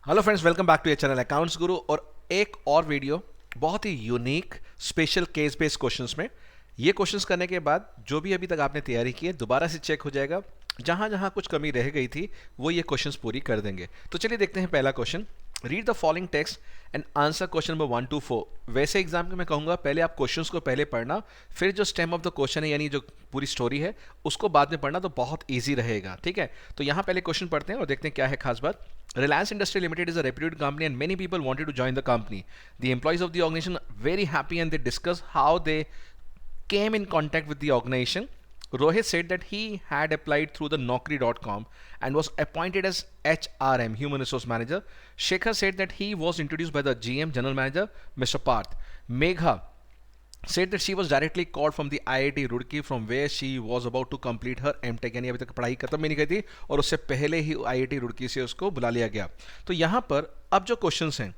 Hello friends, welcome back to your channel Accounts Guru. और एक और वीडियो बहुत ही unique special case based questions में। ये क्वेश्चंस करने के बाद जो भी अभी तक आपने तैयारी की है दोबारा से चेक हो जाएगा। जहां जहां कुछ कमी रह गई थी वो ये क्वेश्चंस पूरी कर देंगे। तो चलिए देखते हैं पहला question. Read the following text and answer question number 1 to 4। वैसे एग्जाम में मैं कहूंगा पहले आप क्वेश्चंस को पहले पढ़ना, फिर जो स्टेम ऑफ द क्वेश्चन है यानी जो पूरी स्टोरी है उसको बाद में पढ़ना, तो बहुत ईजी रहेगा। ठीक है, तो यहाँ पहले क्वेश्चन पढ़ते हैं और देखते हैं क्या है खास बात। Reliance Industry Limited is a reputed company and many people wanted to join the company. The employees of the organization are very happy and they discuss how they came in contact with the organization. Rohit said that he had applied through the Naukri.com and was appointed as HRM, Human Resource Manager. Shekhar said that he was introduced by the GM, General Manager, Mr. Parth. Megha said that she was directly called from the IIT Roorkee from where she was about to complete her M.Tech, यानी अभी तक पढ़ाई खत्म भी नहीं की थी और उससे पहले ही IIT रुड़की से उसको बुला लिया गया। तो यहाँ पर अब जो क्वेश्चंस हैं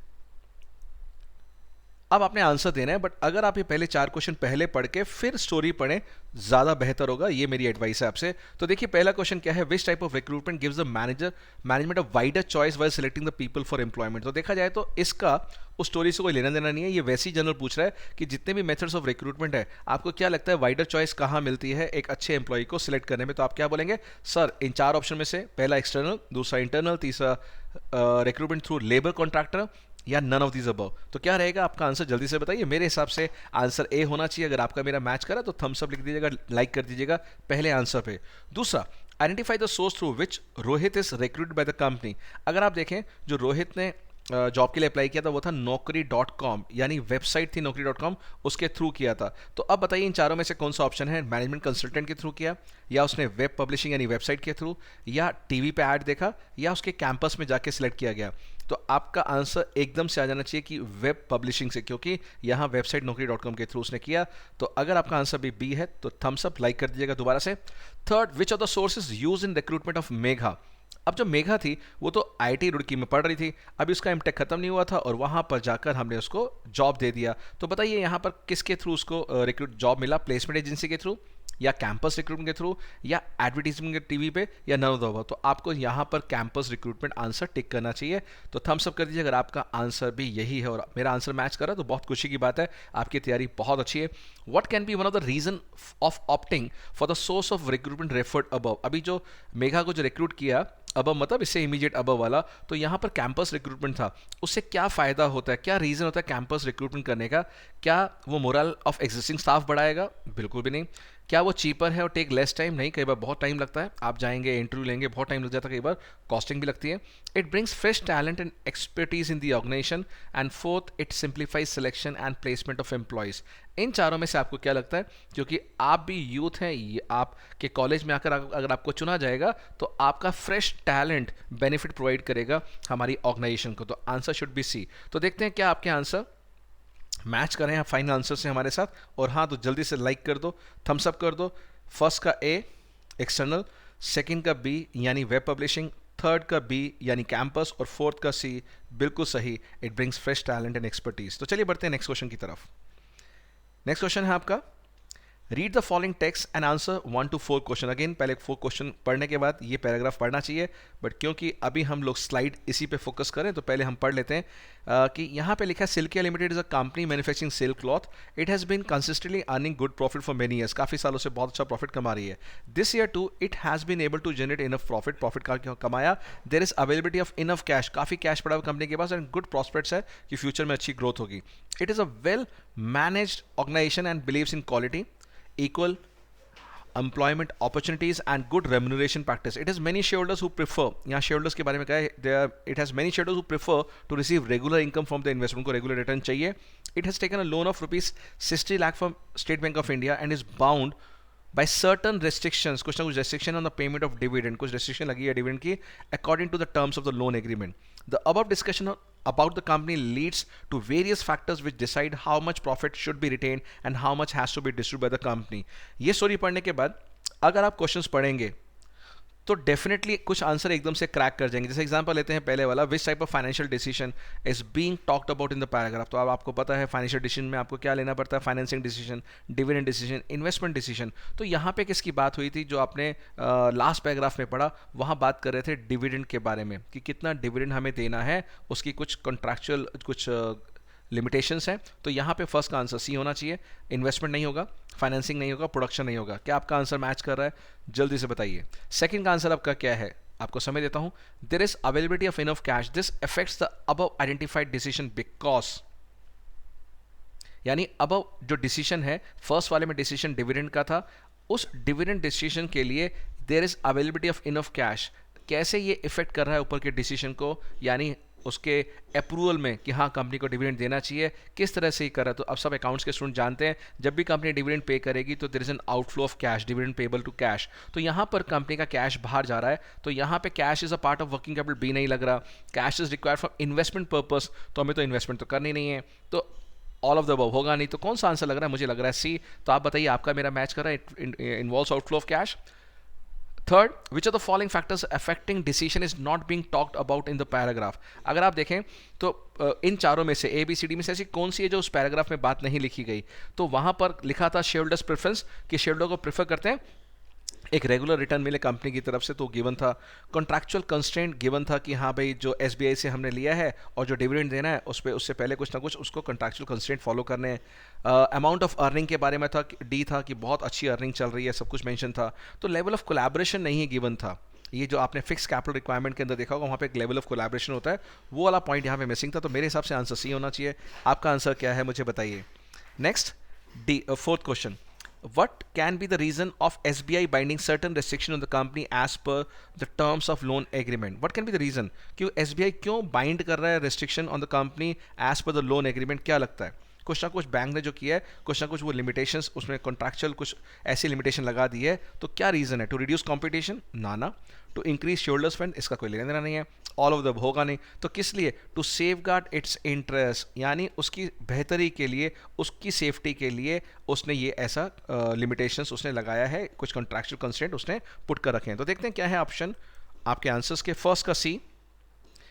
अब आपने आंसर देना है, बट अगर आप ये पहले 4 क्वेश्चन पहले पढ़ के फिर स्टोरी पढ़ें ज़्यादा बेहतर होगा। ये मेरी एडवाइस है आपसे। तो देखिए पहला क्वेश्चन क्या है, विच type of recruitment gives the management a wider choice while selecting the people for employment. तो देखा जाए तो इसका उस स्टोरी से कोई लेना देना नहीं है। ये वैसी जनरल पूछ रहा है कि जितने भी मेथड्स ऑफ रिक्रूटमेंट है आपको क्या लगता है वाइडर चॉइस कहाँ मिलती है एक अच्छे एम्प्लॉय को सिलेक्ट करने में। तो आप क्या बोलेंगे, सर इन 4 ऑप्शन में से पहला एक्सटर्नल, दूसरा इंटरनल, तीसरा रिक्रूटमेंट थ्रू लेबर कॉन्ट्रैक्टर या नन ऑफ दीज अबव। तो क्या रहेगा आपका आंसर, जल्दी से बताइए। मेरे हिसाब से आंसर ए होना चाहिए। अगर आपका मेरा मैच करा तो थम्स अप लिख दीजिएगा, लाइक कर दीजिएगा पहले आंसर पे। दूसरा, identify the source through which Rohit is recruited by the company. अगर आप देखें जो रोहित ने जॉब के लिए अप्लाई किया था वो था Naukri.com, यानी वेबसाइट थी Naukri.com, उसके थ्रू किया था। तो अब बताइए इन चारों में से कौन सा ऑप्शन है, मैनेजमेंट कंसल्टेंट के थ्रू किया, या उसने वेब पब्लिशिंग यानी वेबसाइट के थ्रू, या टीवी पे ऐड देखा, या उसके कैंपस में जाके सिलेक्ट किया गया। तो आपका आंसर एकदम से आ जाना चाहिए कि वेब पब्लिशिंग से, क्योंकि यहाँ वेबसाइट Naukri.com के थ्रू उसने किया। तो अगर आपका आंसर भी बी है तो थम्स अप लाइक कर दीजिएगा दोबारा से। Third, which of the sources use in recruitment of Megha. अब जो मेघा थी वो तो आईटी रुड़की में पढ़ रही थी, अभी उसका एमटेक खत्म नहीं हुआ था और वहां पर जाकर हमने उसको जॉब दे दिया। तो बताइए यहाँ पर किसके थ्रू उसको रिक्रूट जॉब मिला, प्लेसमेंट एजेंसी के थ्रू, या कैंपस रिक्रूटमेंट के थ्रू, या एडवर्टीजमेंट के टीवी पे, या नन ऑफ द अबव। तो आपको यहाँ पर कैंपस रिक्रूटमेंट आंसर टिक करना चाहिए। तो थम्स अप कर दीजिए अगर आपका आंसर भी यही है और मेरा आंसर मैच कर रहा है तो बहुत खुशी की बात है, आपकी तैयारी बहुत अच्छी है। What can be one of the reason of opting for the source of recruitment referred above. अभी जो मेघा को जो रिक्रूट किया अब मतलब इससे इमीडिएट अब वाला, तो यहाँ पर कैंपस रिक्रूटमेंट था, उससे क्या फ़ायदा होता है, क्या रीज़न होता है कैंपस रिक्रूटमेंट करने का। क्या वो मोरल ऑफ एग्जिस्टिंग स्टाफ बढ़ाएगा, बिल्कुल भी नहीं। क्या वो चीपर है और टेक लेस टाइम, नहीं, कई बार बहुत टाइम लगता है, आप जाएंगे इंटरव्यू लेंगे बहुत टाइम लग जाता है, कई बार कॉस्टिंग भी लगती है। It brings fresh talent and expertise in the organization, and fourth it simplifies selection and placement of employees. इन चारों में से आपको क्या लगता है, क्योंकि आप भी यूथ हैं, आपके कॉलेज में आकर अगर आपको चुना जाएगा तो आपका फ्रेश टैलेंट बेनिफिट प्रोवाइड करेगा हमारी ऑर्गेनाइजेशन को। तो आंसर शुड बी सी। तो देखते हैं क्या आपके आंसर मैच करें आप फाइनल आंसर से हमारे साथ। और हाँ, तो जल्दी से लाइक कर दो, थम्स अप कर दो। फर्स्ट का ए एक्सटर्नल, सेकंड का बी यानी वेब पब्लिशिंग, थर्ड का बी यानी कैंपस, और फोर्थ का सी बिल्कुल सही, it brings fresh talent and expertise. तो चलिए बढ़ते हैं नेक्स्ट क्वेश्चन की तरफ। नेक्स्ट क्वेश्चन है आपका, read the following text and answer 1 to 4 question. Again पहले 4 क्वेश्चन पढ़ने के बाद ये पैराग्राफ पढ़ना चाहिए, बट क्योंकि अभी हम लोग स्लाइड इसी पे फोकस करें तो पहले हम पढ़ लेते हैं कि यहाँ पे लिखा है Silkia limited is a company manufacturing silk cloth. It has been consistently earning good profit for many years. काफ़ी सालों से बहुत अच्छा प्रॉफिट कमा रही है। This year too it has been able to generate enough profit. Profit कमाया। There is availability of enough cash, काफ़ी कैश पड़ा हुआ कंपनी के पास, एंड गुड प्रॉस्पेक्ट्स है कि फ्यूचर में अच्छी ग्रोथ होगी। It is a well managed organisation and believes in quality, equal employment opportunities and good remuneration practice. It has many shareholders who prefer, यहाँ shareholders के बारे में कहा है, it has many shareholders who prefer to receive regular income from the investment, को regular return चाहिए। It has taken a loan of rupees 60 lakh from State Bank of India and is bound by certain restrictions, कुछ ना कुछ restriction on the payment of dividend, कुछ restriction लगी है dividend की according to the terms of the loan agreement. The above discussion about the company leads to various factors which decide how much profit should be retained and how much has to be distributed by the company. ये story पढ़ने के बाद अगर आप questions पढ़ेंगे तो definitely कुछ answer एकदम से क्रैक कर जाएंगे। जैसे एग्जांपल लेते हैं पहले वाला, विच type of financial decision is being talked about in the paragraph. तो अब आपको पता है फाइनेंशियल डिसीजन में आपको क्या लेना पड़ता है, financing decision, dividend decision, investment decision. तो यहाँ पे किसकी बात हुई थी, जो आपने लास्ट पैराग्राफ में पढ़ा, वहाँ बात कर रहे थे डिविडेंड के बारे में कि कितना डिविडेंड हमें देना है, उसकी कुछ कॉन्ट्रैक्चुअल कुछ लिमिटेशंस हैं। तो यहाँ पे फर्स्ट का आंसर सी होना चाहिए, इन्वेस्टमेंट नहीं होगा, फाइनेंसिंग नहीं होगा, प्रोडक्शन नहीं होगा। क्या आपका आंसर मैच कर रहा है, जल्दी से बताइए। सेकंड का आंसर आपका क्या है, आपको समझ देता हूं। There is availability of enough cash, this affects the above identified decision because, यानी अब जो डिसीजन है फर्स्ट वाले में डिसीजन डिविडेंड का था, उस डिविडेंड डिसीजन के लिए there is availability of enough cash. कैसे ये इफेक्ट कर रहा है ऊपर के डिसीजन को, यानी उसके अप्रूवल में कि हाँ कंपनी को डिविडेंड देना चाहिए, किस तरह से ही कर रहा है। तो अब सब अकाउंट्स के स्टूडेंट जानते हैं जब भी कंपनी डिविडेंड पे करेगी तो there is an outflow of cash, dividend payable to cash. तो यहाँ पर कंपनी का कैश बाहर जा रहा है, तो यहाँ पे cash is a part of working capital, B नहीं लग रहा। Cash is required for investment purpose, तो हमें तो इन्वेस्टमेंट तो करनी नहीं है, तो ऑल ऑफ द अबव होगा नहीं। तो कौन सा आंसर लग रहा है, मुझे लग रहा है सी। तो आप बताइए आपका मेरा मैच कर रहा है, involves outflow of cash. Third, which are the following factors affecting decision is not being talked about in the paragraph. अगर आप देखें तो इन चारों में से ABCD में से ऐसी कौन सी है जो उस पैराग्राफ में बात नहीं लिखी गई। तो वहां पर लिखा था शेयर होल्डर्स प्रेफरेंस, कि शेयर होल्डर को प्रेफर करते हैं एक रेगुलर रिटर्न मिले कंपनी की तरफ से, तो गिवन था। कॉन्ट्रैक्चुअल कंस्ट्रेंट गिवन था कि हाँ भाई जो SBI से हमने लिया है और जो डिविडेंड देना है उस पर उससे पहले कुछ ना कुछ उसको कॉन्ट्रैक्चुअल कंस्ट्रेंट फॉलो करने हैं। अमाउंट ऑफ अर्निंग के बारे में था, डी था कि बहुत अच्छी अर्निंग चल रही है, सब कुछ मेंशन था। तो लेवल ऑफ कोलैबोरेशन नहीं है गिवन था। ये जो आपने फिक्स कैपिटल रिक्वायरमेंट के अंदर देखा होगा वहाँ पे एक लेवल ऑफ कोलैबोरेशन होता है, वो वाला पॉइंट यहाँ पे मिसिंग था। तो मेरे हिसाब से आंसर सी होना चाहिए। आपका आंसर क्या है मुझे बताइए। Next, D fourth question, what can be the reason of SBI binding certain restriction on the company as per the terms of loan agreement? What can be the reason कि SBI क्यों bind कर रहा है restriction on the company as per the loan agreement? क्या लगता है, कुछ ना कुछ बैंक ने जो किया है, कुछ ना कुछ वो लिमिटेशंस उसमें कॉन्ट्रैक्चुअल कुछ ऐसी लिमिटेशन लगा दी है। तो क्या रीजन है, टू रिड्यूस कंपटीशन, ना टू इंक्रीज शेयरहोल्डर्स फंड, इसका कोई लेना देना नहीं है, ऑल ऑफ द होगा नहीं। तो किस लिए, to safeguard its interest, यानी उसकी बेहतरी के लिए, उसकी सेफ्टी के लिए उसने ये ऐसा लिमिटेशंस उसने लगाया है, कुछ कॉन्ट्रैक्चुअल कंस्ट्रेंट उसने पुट कर रखे हैं। तो देखते हैं क्या है ऑप्शन आपके आंसर्स के। फर्स्ट का सी,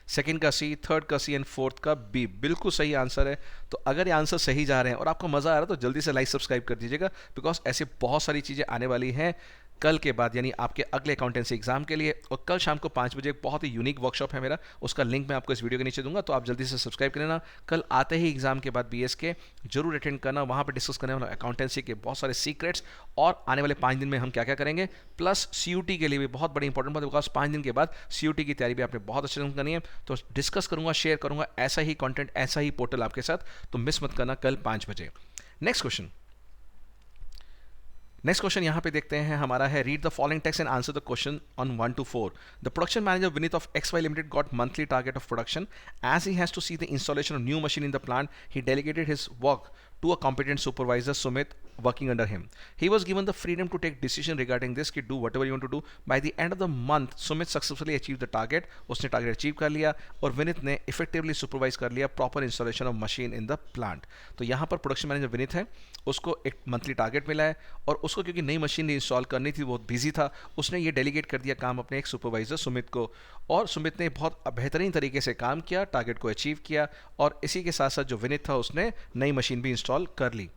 सेकंड का सी, थर्ड का सी एंड फोर्थ का बी, बिल्कुल सही आंसर है। तो अगर ये आंसर सही जा रहे हैं और आपको मज़ा आ रहा है तो जल्दी से लाइक सब्सक्राइब कर दीजिएगा, बिकॉज ऐसे बहुत सारी चीज़ें आने वाली हैं कल के बाद, यानी आपके अगले अकाउंटेंसी एग्जाम के लिए। और कल शाम को 5 बजे एक बहुत ही यूनिक वर्कशॉप है मेरा, उसका लिंक मैं आपको इस वीडियो के नीचे दूंगा, तो आप जल्दी से सब्सक्राइब कर लेना। कल आते ही एग्जाम के बाद BS के जरूर अटेंड करना, वहाँ पर डिस्कस करने वाला अकाउंटेंसी के बहुत सारे सीक्रेट्स और आने वाले 5 दिन में हम क्या क्या करेंगे, प्लस CUT के लिए भी बहुत बड़ी इंपॉर्टेंट बात है, बिकॉज 5 दिन के बाद CUT की तैयारी भी आपने बहुत अच्छे से करनी है। तो डिस्कस करूंगा, शेयर करूंगा ऐसा ही कॉन्टेंट, ऐसा ही पोर्टल आपके साथ, तो मिस मत करना कल 5 बजे। नेक्स्ट क्वेश्चन, नेक्स्ट क्वेश्चन यहाँ पे देखते हैं हमारा है, read the following text and answer the question on 1 to 4। The production manager Vineet of XY Limited got monthly target of production, as he has to see the installation of new machine in the plant, he delegated his work to a competent supervisor Sumit working under him. He was given the freedom to take decision regarding this कि do whatever you want to do. By the end of the month, Sumit successfully achieved the target. उसने target achieve कर लिया और विनीत ने effectively supervise कर लिया proper installation of machine in the plant. तो यहाँ पर प्रोडक्शन मैनेजर विनीत है, उसको एक मंथली टारगेट मिला है और उसको क्योंकि नई मशीन इंस्टॉल करनी थी, बहुत बिजी था, उसने ये डेलीगेट कर दिया काम अपने एक सुपरवाइजर सुमित को, और सुमित ने बहुत बेहतरीन तरीके से काम किया, टारगेट को अचीव किया, और इसी के साथ साथ जो विनीत था उसने नई मशीन भी इंस्टॉल कर ली।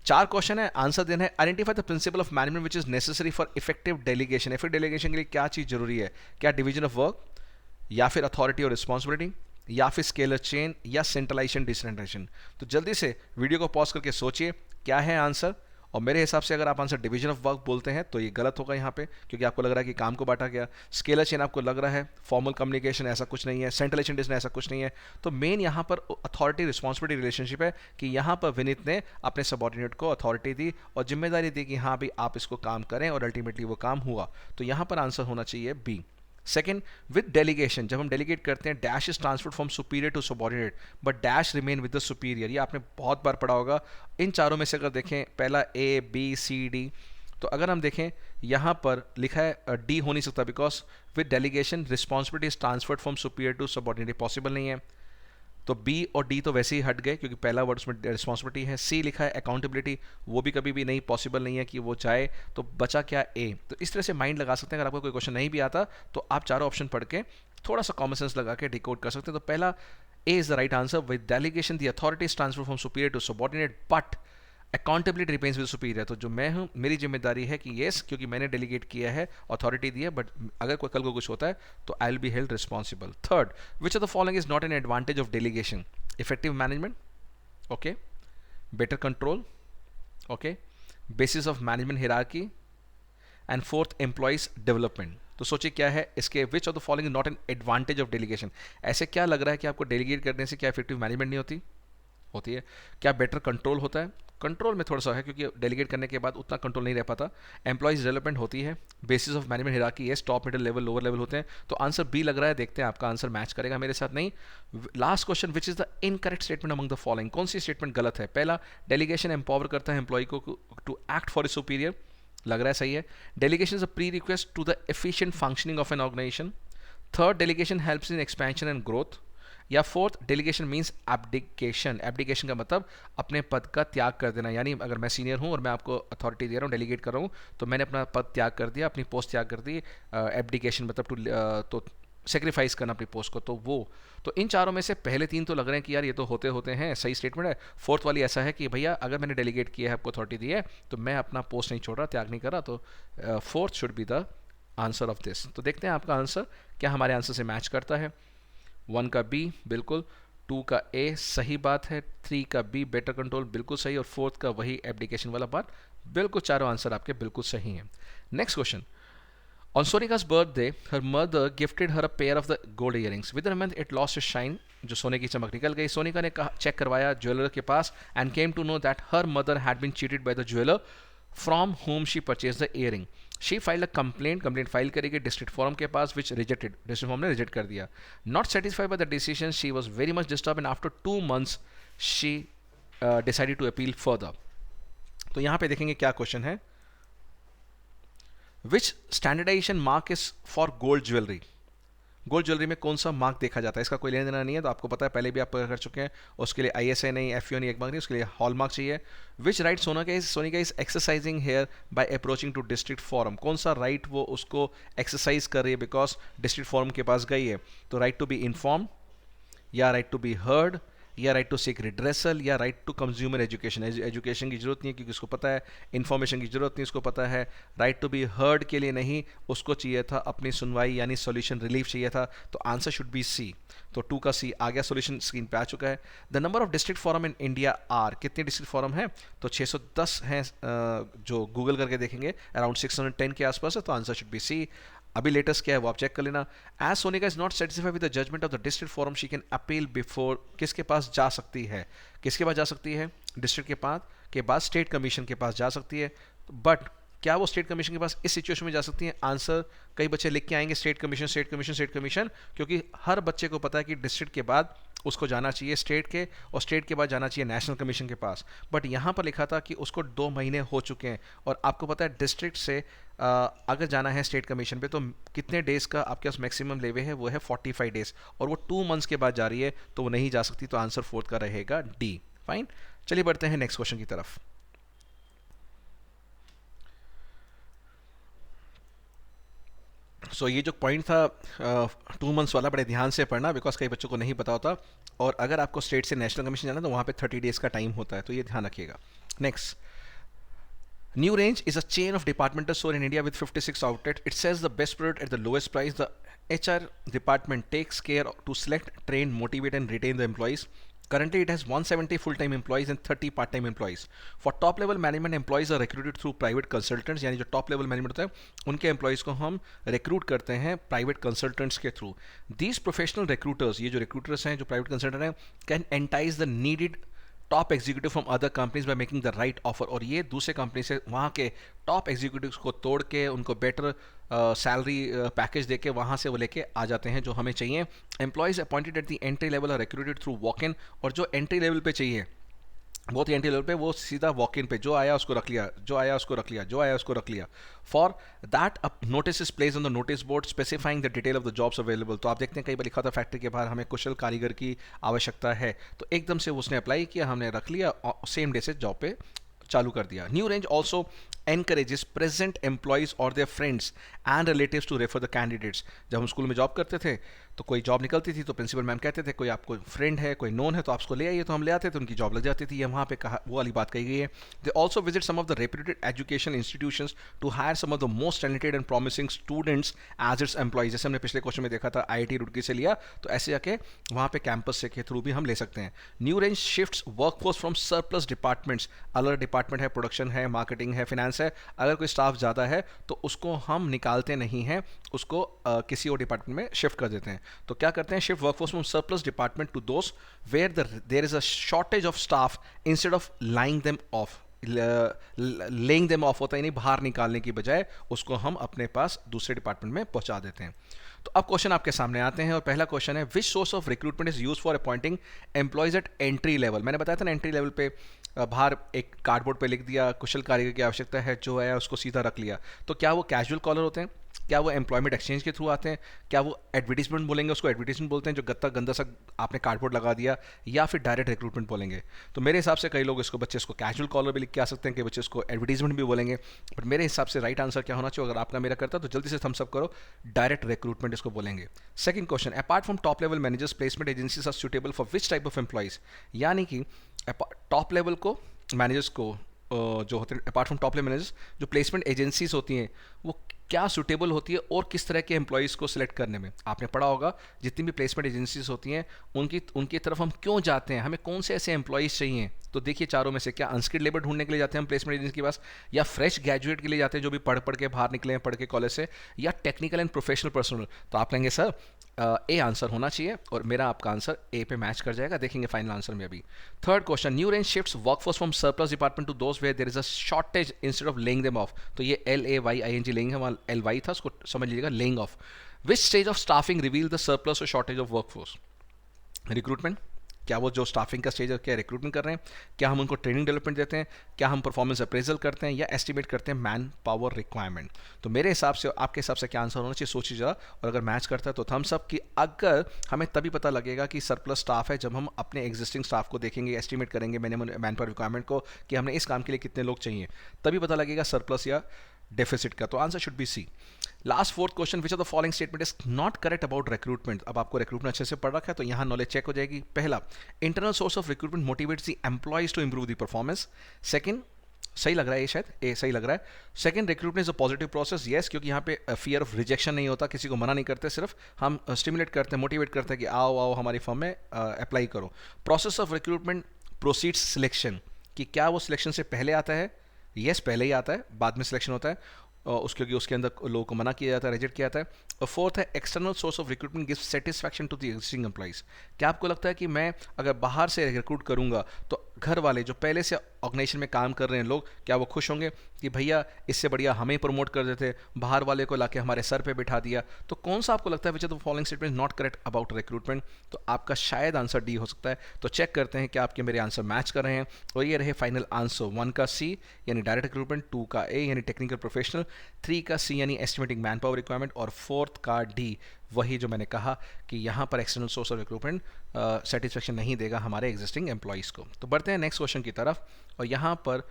4 क्वेश्चन है, आंसर देना है। Identify the principle of management which is necessary for effective delegation. Effective delegation के लिए क्या चीज जरूरी है, क्या डिवीजन ऑफ वर्क, या फिर अथॉरिटी और रिस्पॉन्सिबिलिटी, या फिर स्केलर चेन, या सेंट्रलाइजेशन डिसेंट्रलाइजेशन। तो जल्दी से वीडियो को पॉज करके सोचिए क्या है आंसर, और मेरे हिसाब से अगर आप आंसर डिवीजन ऑफ वर्क बोलते हैं तो ये गलत होगा यहाँ पे, क्योंकि आपको लग रहा है कि काम को बांटा गया। स्केलर चेन आपको लग रहा है फॉर्मल कम्युनिकेशन, ऐसा कुछ नहीं है। सेंट्रलाइजेशन डिसीजन, ऐसा कुछ नहीं है। तो मेन यहाँ पर अथॉरिटी रिस्पॉन्सिबिलिटी रिलेशनशिप है कि यहाँ पर विनीत ने अपने सबॉर्डिनेट को अथॉरिटी दी और जिम्मेदारी दी कि हाँ भाई आप इसको काम करें, और अल्टीमेटली वो काम हुआ। तो यहाँ पर आंसर होना चाहिए बी। सेकेंड, विद डेलीगेशन, जब हम डेलीगेट करते हैं dash is transferred from superior to subordinate but dash remain with the superior. ये आपने बहुत बार पढ़ा होगा। इन चारों में से अगर देखें, पहला A B C D, तो अगर हम देखें यहाँ पर लिखा है D हो नहीं सकता, because with delegation responsibility is transferred from superior to subordinate, possible नहीं है। तो बी और डी तो वैसे ही हट गए क्योंकि पहला वर्ड उसमें रिस्पॉन्सिबिलिटी है। सी लिखा है अकाउंटेबिलिटी, वो भी कभी भी नहीं पॉसिबल नहीं है कि वो जाए, तो बचा क्या ए। तो इस तरह से माइंड लगा सकते हैं। अगर आपको कोई क्वेश्चन नहीं भी आता तो आप चारों ऑप्शन पढ़ के थोड़ा सा कॉमन सेंस लगा के डिकोड कर सकते हैं। तो पहला A is the right answer. With delegation the authority is transfer from superior to subordinate but accountability remains with superior. तो जो मैं हूँ, मेरी जिम्मेदारी है कि येस, क्योंकि मैंने डेलीगेट किया है, अथॉरिटी दी है, बट अगर कोई कल को कुछ होता है तो I will be held responsible. Third, which of the following is not an advantage of delegation? Effective management, okay, better control, okay, basis of management hierarchy, and fourth employees development. तो सोचिए क्या है इसके, which of the following not an advantage of delegation? ऐसे क्या लग रहा है कि आपको डेलीगेट करने से क्या इफेक्टिव मैनेजमेंट नहीं होती? होती है। क्या बेटर कंट्रोल होता है? कंट्रोल में थोड़ा सा है क्योंकि डेलीगेट करने के बाद उतना कंट्रोल नहीं रह पाता। एम्प्लॉइज डेवलपमेंट होती है। बेसिस ऑफ मैनेजमेंट हियरार्की, ये top, middle level, lower level होते हैं। तो आंसर बी लग रहा है। देखते हैं आपका आंसर मैच करेगा मेरे साथ नहीं। Last question, which is the incorrect statement among the following? कौन सी स्टेटमेंट गलत है? पहला, डेलीगेशन एम्पावर करता है एम्प्लॉय को to act for a superior, लग रहा है सही है। Delegation is a prerequisite to the efficient functioning of an organization. Third, delegation helps in expansion and growth. या fourth, delegation means abdication. Abdication का मतलब अपने पद का त्याग कर देना, यानी अगर मैं सीनियर हूं और मैं आपको अथॉरिटी दे रहा हूं, डेलीगेट कर रहा हूं, तो मैंने अपना पद त्याग कर दिया, अपनी पोस्ट त्याग कर दी। एब्डिकेशन मतलब तो सेक्रीफाइस करना अपनी पोस्ट को। तो वो, तो इन चारों में से पहले तीन तो लग रहे हैं कि यार ये तो होते होते हैं, सही स्टेटमेंट है। फोर्थ वाली ऐसा है कि भैया अगर मैंने डेलीगेट किया है, आपको अथॉरिटी दी है, तो मैं अपना पोस्ट नहीं छोड़ रहा, त्याग नहीं कर रहा। तो fourth should be the answer of this. तो देखते हैं आपका आंसर क्या हमारे आंसर से मैच करता है। 1 का बी बिल्कुल, 2 का ए सही बात है, 3 का बी बेटर कंट्रोल बिल्कुल सही, और 4th का वही एब्डिकेशन वाला बात बिल्कुल। चारों आंसर आपके बिल्कुल सही हैं। Next question, on Sonika's birthday her mother gifted her a pair of the gold earrings. Within a month it lost its shine, जो सोने की चमक निकल गई। सोनिका ने चेक करवाया ज्वेलर के पास and came to know that her mother had been cheated by the jeweler from whom she purchased the earring. She filed a complaint. Complaint file करेगी डिस्ट्रिक्ट फॉरम के पास, which rejected. डिस्ट्रिक्ट फॉरम ने reject कर दिया। Not satisfied by the decision, she was very much disturbed and after 2 months she decided to appeal further. तो यहाँ पे देखेंगे क्या क्वेश्चन है। Which standardization mark is for gold jewellery? Gold jewellery में कौन सा मार्क देखा जाता है? इसका कोई लेना देना नहीं है, तो आपको पता है, पहले भी आप कर चुके हैं। उसके लिए ISI नहीं, FEO नहीं, एक मार्क नहीं, उसके लिए हॉल मार्क चाहिए। Which right Sonika is exercising here by approaching to district forum? कौन सा राइट वो उसको एक्सरसाइज कर रही है बिकॉज डिस्ट्रिक्ट फॉरम के पास गई है? तो राइट टू बी इन्फॉर्म, या राइट टू बी हर्ड, या राइट टू सीक रिड्रेसल, या right to consumer education. Education की जरूरत नहीं है क्योंकि उसको पता है, इन्फॉर्मेशन की जरूरत नहीं, उसको पता है। राइट टू बी हर्ड के लिए नहीं, उसको चाहिए था अपनी सुनवाई यानी सॉल्यूशन रिलीफ चाहिए था। तो आंसर शुड बी सी। तो 2 का सी आ गया, सॉल्यूशन स्क्रीन पे आ चुका है। The number of district forum in India are, कितने डिस्ट्रिक्ट फॉरम है? तो 610 हैं, जो गूगल करके देखेंगे अराउंड 610 के आसपास है, तो आंसर शुड बी सी। अभी लेटेस्ट क्या है वो आप चेक कर लेना। As Sonika is not satisfied with the judgement of the district forum, she can appeal before, किसके पास जा सकती है? किसके पास जा सकती है? डिस्ट्रिक्ट के पास स्टेट कमीशन के पास जा सकती है। बट क्या वो स्टेट कमीशन के पास इस सिचुएशन में जा सकती है? आंसर कई बच्चे लिख के आएंगे state commission state commission state commission, क्योंकि हर बच्चे को पता है कि डिस्ट्रिक्ट के बाद उसको जाना चाहिए स्टेट के, और स्टेट के बाद जाना चाहिए नेशनल कमीशन के पास। बट यहाँ पर लिखा था कि उसको 2 महीने हो चुके हैं, और आपको पता है डिस्ट्रिक्ट से अगर जाना है स्टेट कमीशन पे तो कितने डेज़ का आपके पास मैक्सिमम लेवे है? वो है 45 डेज़, और वो 2 मंथ्स के बाद जा रही है, तो वो नहीं जा सकती। तो आंसर 4th का रहेगा डी। फाइन, चलिए बढ़ते हैं नेक्स्ट क्वेश्चन की तरफ। सो ये जो पॉइंट था 2 मंथ्स वाला, बड़े ध्यान से पढ़ना बिकॉज कई बच्चों को नहीं पता होता, और अगर आपको स्टेट से नेशनल कमीशन जाना तो वहाँ पे 30 डेज़ का टाइम होता है, तो ये ध्यान रखिएगा। Next, New Range is a chain of departmental store in India with 56 outlets. It sells the best product at the lowest price. The HR department takes care to select, train, motivate and retain the employees. Currently, it has 170 full-time employees and 30 part-time employees. For top-level management, employees are recruited through private consultants. यानी जो top-level management होता है, उनके employees को हम recruit करते हैं private consultants के through. These professional recruiters, ये जो recruiters हैं, जो private consultant हैं, can entice the needed top executive from other companies by making the right offer, और ये दूसरे कंपनी से वहाँ के टॉप एग्जीक्यूटिव्स को तोड़ के उनको बेटर सैलरी पैकेज दे के वहाँ से वो लेके आ जाते हैं जो हमें चाहिए। Employees appointed at the entry level are recruited through walk in, और जो एंट्री लेवल पे चाहिए बहुत ही एंट्री लेवल पे वो सीधा वॉक इन पे जो आया उसको रख लिया, जो आया उसको रख लिया, जो आया उसको रख लिया। For that a notice is place on the notice board specifying the detail of the jobs available. तो आप देखते हैं कई बार लिखा था फैक्ट्री के बाहर हमें कुशल कारीगर की आवश्यकता है, तो एकदम से उसने अप्लाई किया, हमने रख लिया, सेम डे से जॉब पे चालू कर दिया। New range also encourages present employees or their friends and relatives to refer the candidates। जब हम स्कूल में जॉब करते थे तो कोई जॉब निकलती थी तो प्रिंसिपल मैम कहते थे कोई आपको फ्रेंड है, कोई नोन है तो आप उसको ले आइए, तो हम ले आते थे, उनकी जॉब लग जाती थी। ये वहाँ पे कहा वो वाली बात कही गई है। They also visit some of the reputed education institutions to hire some of the most talented and promising students as its employees. जैसे हमने पिछले क्वेश्चन में देखा था IIT रुड़की से लिया, तो ऐसे जाके वहाँ पे कैंपस से के थ्रू भी हम ले सकते हैं। New range shifts workforce from surplus departments. अलग डिपार्टमेंट है, प्रोडक्शन है, मार्केटिंग है, फिनेंस है, अगर कोई स्टाफ ज़्यादा है तो उसको हम निकालते नहीं हैं, उसको किसी और डिपार्टमेंट में शिफ्ट कर देते हैं। तो क्या करते हैं, shift workforce from surplus department to those where there is a shortage of staff instead of lying them off. Laying them off होता है, नहीं बाहर निकालने की बजाय उसको हम अपने पास दूसरे डिपार्टमेंट में पहुंचा देते हैं। तो अब क्वेश्चन आपके सामने आते हैं और पहला क्वेश्चन है which source of recruitment is use for appointing employees eight entry level. मैंने बताया था ना एंट्री लेवल पे बाहर एक कार्डबोर्ड पे लिख दिया कुशल कारीगर की आवश्यकता है, जो है उसको सीधा रख लिया। तो क्या वो कैजुअल कॉलर होते हैं, क्या वो एम्प्लॉयमेंट एक्सचेंज के थ्रू आते हैं, क्या वो एडवर्टीजमेंट बोलेंगे, उसको एडवर्टीजमेंट बोलते हैं जो गत्ता गंदा सा आपने कार्डबोर्ड लगा दिया, या फिर डायरेक्ट रिक्रूटमेंट बोलेंगे। तो मेरे हिसाब से कई लोग इसको बच्चे इसको कैजुअल कॉलर भी लिख के आ सकते हैं कि बच्चे इसको एडवर्टीजमेंट भी बोलेंगे, बट मेरे हिसाब से राइट आंसर क्या होना चाहिए, अगर आपका मेरा करता तो जल्दी से थम्स अप करो, डायरेक्ट रिक्रूटमेंट इसको बोलेंगे। Second question, apart from top level managers placement agencies are suitable for which type of employees. यानी कि टॉप लेवल को मैनेजर्स को जो होते हैं apart from top level managers, जो प्लेसमेंट एजेंसीज होती हैं वो क्या सुटेबल होती है और किस तरह के एम्प्लॉयज़ को सिलेक्ट करने में। आपने पढ़ा होगा जितनी भी प्लेसमेंट एजेंसीज होती हैं उनकी तरफ हम क्यों जाते हैं, हमें कौन से ऐसे एम्प्लॉयज़ चाहिए। तो देखिए चारों में से क्या अनस्किल्ड लेबर ढूंढने के लिए जाते हैं हम प्लेसमेंट एजेंसी के पास, या फ्रेश ग्रेजुएट के लिए जाते हैं जो भी पढ़ के बाहर निकले हैं पढ़ के कॉलेज से, या टेक्निकल एंड प्रोफेशनल पर्सनल। तो आप कहेंगे सर ए आंसर होना चाहिए और मेरा आपका आंसर ए पे मैच कर जाएगा, देखेंगे फाइनल आंसर में अभी। Third question, new range shifts workforce from surplus department to those where there is a shortage instead of laying them off. तो ये LAYING लेइंग है, वहाँ LY था, उसको समझ लीजिएगा laying of. Which stage of staffing reveal the surplus और shortage of workforce. Recruitment, क्या वो जो स्टाफिंग का स्टेज है क्या रिक्रूटमेंट कर रहे हैं, क्या हम उनको ट्रेनिंग डेवलपमेंट देते हैं, क्या हम परफॉर्मेंस अप्रेजल करते हैं, या एस्टिमेट करते हैं मैन पावर रिक्वायरमेंट। तो मेरे हिसाब से आपके हिसाब से क्या आंसर होना चाहिए सोचिए जरा, और अगर मैच करता है तो थम्स अप। कि अगर हमें तभी पता लगेगा कि सरप्लस स्टाफ है जब हम अपने एग्जिस्टिंग स्टाफ को देखेंगे, एस्टिमेट करेंगे मैन पावर रिक्वायरमेंट को कि हमने इस काम के लिए कितने लोग चाहिए, तभी पता लगेगा सरप्लस या डेफिसिट का। तो answer should be C. Last fourth question, which of the following statement is not correct about recruitment. अब आपको रिक्रूटमेंट अच्छे से पढ़ रखा है तो यहाँ नॉलेज चेक हो जाएगी। पहला, internal source of recruitment motivates the employees to improve the performance. Second, सही लग रहा है ये, शायद ए सही लग रहा है। Second, recruitment is a positive process, yes, क्योंकि यहाँ पे फियर ऑफ रिजेक्शन नहीं होता, किसी को मना नहीं करते, सिर्फ हम स्टिमुलेट करते हैं, मोटिवेट करते हैं कि आओ आओ हमारी फर्म में अप्लाई करो। Process of recruitment proceeds selection, कि क्या वो सिलेक्शन से पहले आता है, यस पहले ही आता है, बाद में सिलेक्शन होता है, उसके अंदर लोगों को मना किया जाता है, रिजेक्ट किया जाता है। और फोर्थ है external source of recruitment gives satisfaction to the existing employees. क्या आपको लगता है कि मैं अगर बाहर से रिक्रूट करूंगा तो घर वाले जो पहले से ऑर्गेनाइजेशन में काम कर रहे हैं लोग, क्या वो खुश होंगे कि भैया इससे बढ़िया हमें प्रमोट कर देते, बाहर वाले को लाके हमारे सर पे बिठा दिया। तो कौन सा आपको लगता है विच of the following statement not correct about recruitment. तो आपका शायद आंसर डी हो सकता है। तो चेक करते हैं कि आपके मेरे आंसर मैच कर रहे हैं, और ये रहे फाइनल आंसर। 1 का सी यानी डायरेक्ट रिक्रूटमेंट, 2 का ए यानी टेक्निकल प्रोफेशनल, 3 का सी यानी एस्टिमेटिंग मैन पावर रिक्वायरमेंट, और 4th का डी वही जो मैंने कहा कि यहाँ पर external source of recruitment satisfaction नहीं देगा हमारे एग्जिस्टिंग एम्प्लॉइज़ को। तो बढ़ते हैं नेक्स्ट क्वेश्चन की तरफ, और यहाँ पर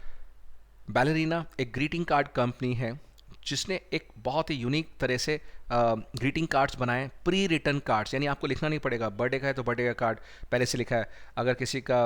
बैलरीना एक ग्रीटिंग कार्ड कंपनी है जिसने एक बहुत ही यूनिक तरह से ग्रीटिंग कार्ड्स बनाए, प्री रिटन कार्ड्स, यानी आपको लिखना नहीं पड़ेगा। बर्थडे का है तो बर्थडे का कार्ड पहले से लिखा है, अगर किसी का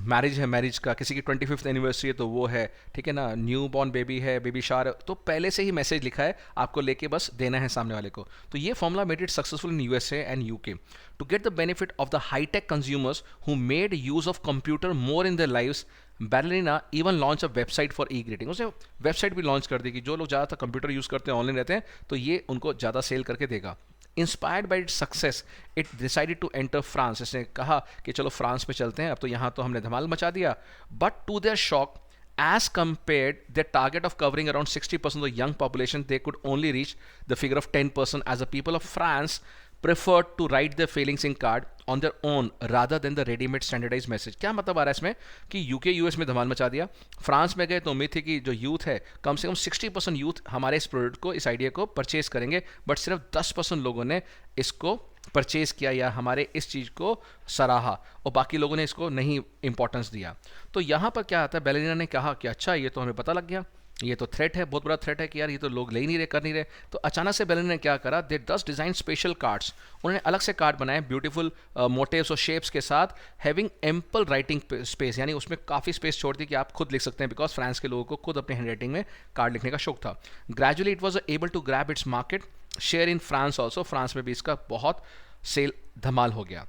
मैरिज है मैरिज का, किसी की 25th एनिवर्सरी है तो वो है, ठीक है ना, न्यू बॉर्न बेबी है, बेबी शावर, तो पहले से ही मैसेज लिखा है, आपको लेके बस देना है सामने वाले को। तो ये formula made it successful in USA and UK to get the benefit of the hi tech consumers who made use of computer more in their lives. Ballerina even launch a website for e greeting, उसने website भी launch कर दी कि जो लोग ज़्यादातर computer use करते हैं, ऑनलाइन रहते हैं, तो ये उनको ज़्यादा सेल करके देगा। Inspired by its success it decided to enter France, इसने कहा कि चलो फ्रांस में चलते हैं, अब तो यहाँ तो हमने धमाल मचा दिया। But to their shock, as compared their target of covering around 60% of the young population, they could only reach the figure of 10% as the people of France preferred to write their feelings in card on their own rather than the ready-made standardized message। क्या मतलब आ रहा है इसमें कि UK US में धमाल मचा दिया, France में गए तो उम्मीद थी कि जो यूथ है कम से कम 60% यूथ हमारे इस प्रोडक्ट को, इस आइडिया को परचेज करेंगे, बट सिर्फ 10% लोगों ने इसको परचेज किया या हमारे इस चीज़ को सराहा और बाकी लोगों ने इसको नहीं इंपॉर्टेंस दिया। तो यहाँ पर क्या आता है, बैलेरिना ने कहा कि अच्छा ये तो हमें पता लग गया, ये तो थ्रेट है, बहुत बड़ा थ्रेट है कि यार ये तो लोग ले ही नहीं रहे, कर नहीं रहे। तो अचानक से बैलेरिना ने क्या करा, दे डज डिज़ाइन स्पेशल कार्ड्स, उन्होंने अलग से कार्ड बनाए ब्यूटीफुल मोटिव्स और शेप्स के साथ, हैविंग एम्पल राइटिंग स्पेस, यानी उसमें काफ़ी स्पेस छोड़ दी कि आप खुद लिख सकते हैं, बिकॉज फ्रांस के लोगों को खुद अपने हैंड राइटिंग में कार्ड लिखने का शौक था। Gradually it was able to grab its market share in France also, France में भी इसका बहुत सेल धमाल हो गया।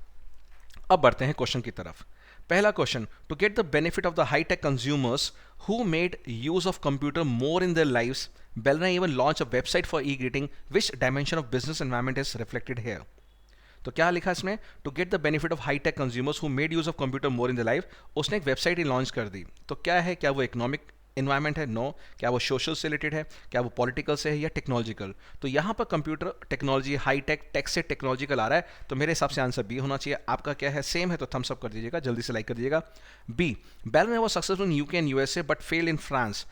अब बढ़ते हैं क्वेश्चन की तरफ। पहला question, to get the benefit of the high tech consumers who made use of computer more in their lives, Bellerina even launched a website for e-greeting, which dimension of business environment is reflected here? तो क्या लिखा इसमें, to get the benefit of high tech consumers who made use of computer more in the life, उसने एक website ही launch कर दी। तो क्या है, क्या वो इकोनॉमिक इन्वायरमेंट है? नो। क्या वो सोशल से रिलेटेड है? क्या वो पॉलिटिकल से है या टेक्नोलॉजिकल? तो यहाँ पर computer technology, high tech, tech से टेक्नोलॉजिकल आ रहा है, तो मेरे हिसाब से आंसर बी होना चाहिए। आपका क्या है, सेम है तो थम्स अप कर दीजिएगा, जल्दी से लाइक कर दीजिएगा। B, Ballerina was successful in UK and USA but failed in France,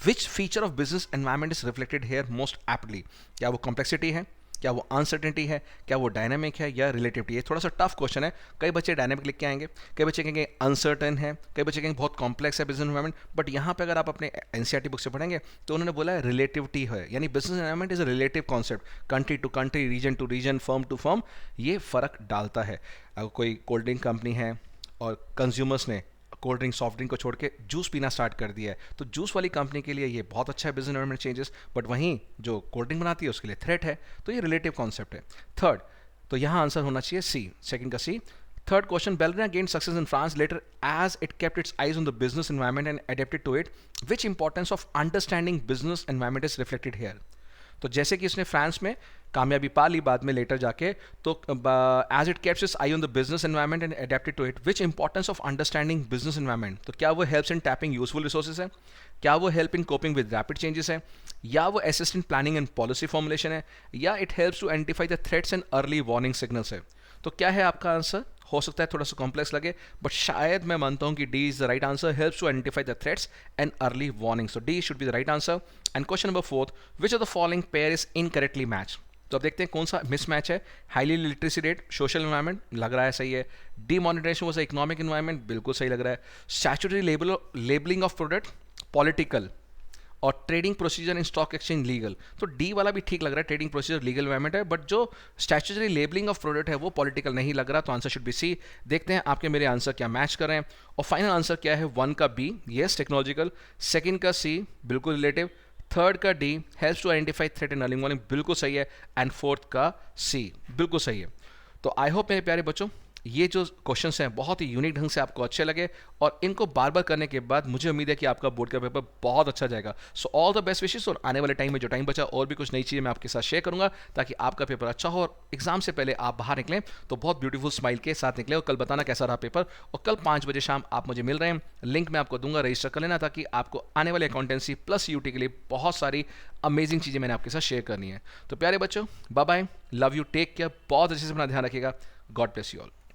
which feature of business environment is reflected here most aptly? क्या वो कॉम्प्लेक्सिटी है, क्या वो अनसर्टेनिटी है, क्या वो डायनामिक है या रिलेटिविटी है? थोड़ा सा टफ क्वेश्चन है, कई बच्चे डायनामिक लिख के आएंगे, कई बच्चे कहेंगे अनसर्टन है, कई बच्चे कहेंगे बहुत कॉम्प्लेक्स है बिजनेस एनवायरमेंट, बट यहाँ पे अगर आप अपने एनसीईआरटी बुक से पढ़ेंगे तो उन्होंने बोला है रिलेटिविटी है, यानी business environment is a relative concept, country to country, region to region, firm to firm, ये फ़र्क डालता है। अगर कोई कोल्ड ड्रिंक कंपनी है और कंज्यूमर्स ने कोल्ड ड्रिंक, सॉफ्ट ड्रिंक को छोड़ के जूस पीना स्टार्ट कर दिया है, तो जूस वाली कंपनी के लिए ये बहुत अच्छा है बिजनेस एनवायरमेंट चेंजेस, बट वहीं जो कोल्ड ड्रिंक बनाती है उसके लिए थ्रेट है। तो ये रिलेटिव कॉन्सेप्ट है। थर्ड, तो यहाँ आंसर होना चाहिए सी, सेकंड का C. Third question, ballerina gained success in France later as it kept its eyes on the business environment and adapted to it, which importance of understanding business environment is reflected here? तो जैसे कि इसने France में कामयाबी पा ली बाद में later जाके, तो as it keeps its eye on the business environment and adapted to it, which importance of understanding business environment? तो क्या वो helps in tapping useful resources है, क्या वो help in coping with rapid changes है, या वो assist in planning and policy formulation है, या it helps to identify the threats and early warning signals है? तो क्या है आपका आंसर? हो सकता है थोड़ा सा कॉम्प्लेक्स लगे, बट शायद मैं मानता हूं कि D is the right answer, helps to identify the threats and early warning. So D should be the right answer. And question number fourth, which of the following pair is incorrectly match? तो अब देखते हैं कौन सा mismatch है। Highly literacy rate, social environment, लग रहा है सही है। डीमोनेटाइजेशन वाज इकोनॉमिक एनवायरमेंट, बिल्कुल सही लग रहा है। Statutory labelling of product, political, और trading procedure in stock exchange legal. तो डी वाला भी ठीक लग रहा है, ट्रेडिंग प्रोसीजर लीगल एनवायरमेंट है, बट जो स्टैट्यूटरी लेबलिंग ऑफ प्रोडक्ट है वो पॉलिटिकल नहीं लग रहा, तो आंसर शुड बी सी। देखते हैं आपके मेरे आंसर क्या मैच कर रहे हैं। और फाइनल आंसर क्या है, 1 का बी, येस टेक्नोलॉजिकल, सेकंड का सी, बिल्कुल रिलेटिव, थर्ड का D, helps to identify threat and early warning, बिल्कुल सही है, एंड फोर्थ का सी, बिल्कुल सही है। तो आई होप मेरे प्यारे बच्चों ये जो क्वेश्चंस हैं बहुत ही यूनिक ढंग से आपको अच्छे लगे, और इनको बार बार करने के बाद मुझे उम्मीद है कि आपका बोर्ड का पेपर बहुत अच्छा जाएगा। So all the best wishes, और आने वाले टाइम में जो टाइम बचा और भी कुछ नई चीज़ें मैं आपके साथ शेयर करूंगा, ताकि आपका पेपर अच्छा हो और एग्जाम से पहले आप बाहर निकलें तो बहुत ब्यूटीफुल स्माइल के साथ निकले। और कल बताना कैसा रहा पेपर, और कल 5 बजे शाम आप मुझे मिल रहे हैं, लिंक मैं आपको दूंगा, रजिस्टर कर लेना, ताकि आपको आने वाले अकाउंटेंसी प्लस यूटी के लिए बहुत सारी अमेजिंग चीज़ें मैंने आपके साथ शेयर करनी है। तो प्यारे बच्चों, bye bye, love you, take care, बहुत अच्छे से अपना ध्यान रखिएगा, गॉड ब्लेस यू ऑल।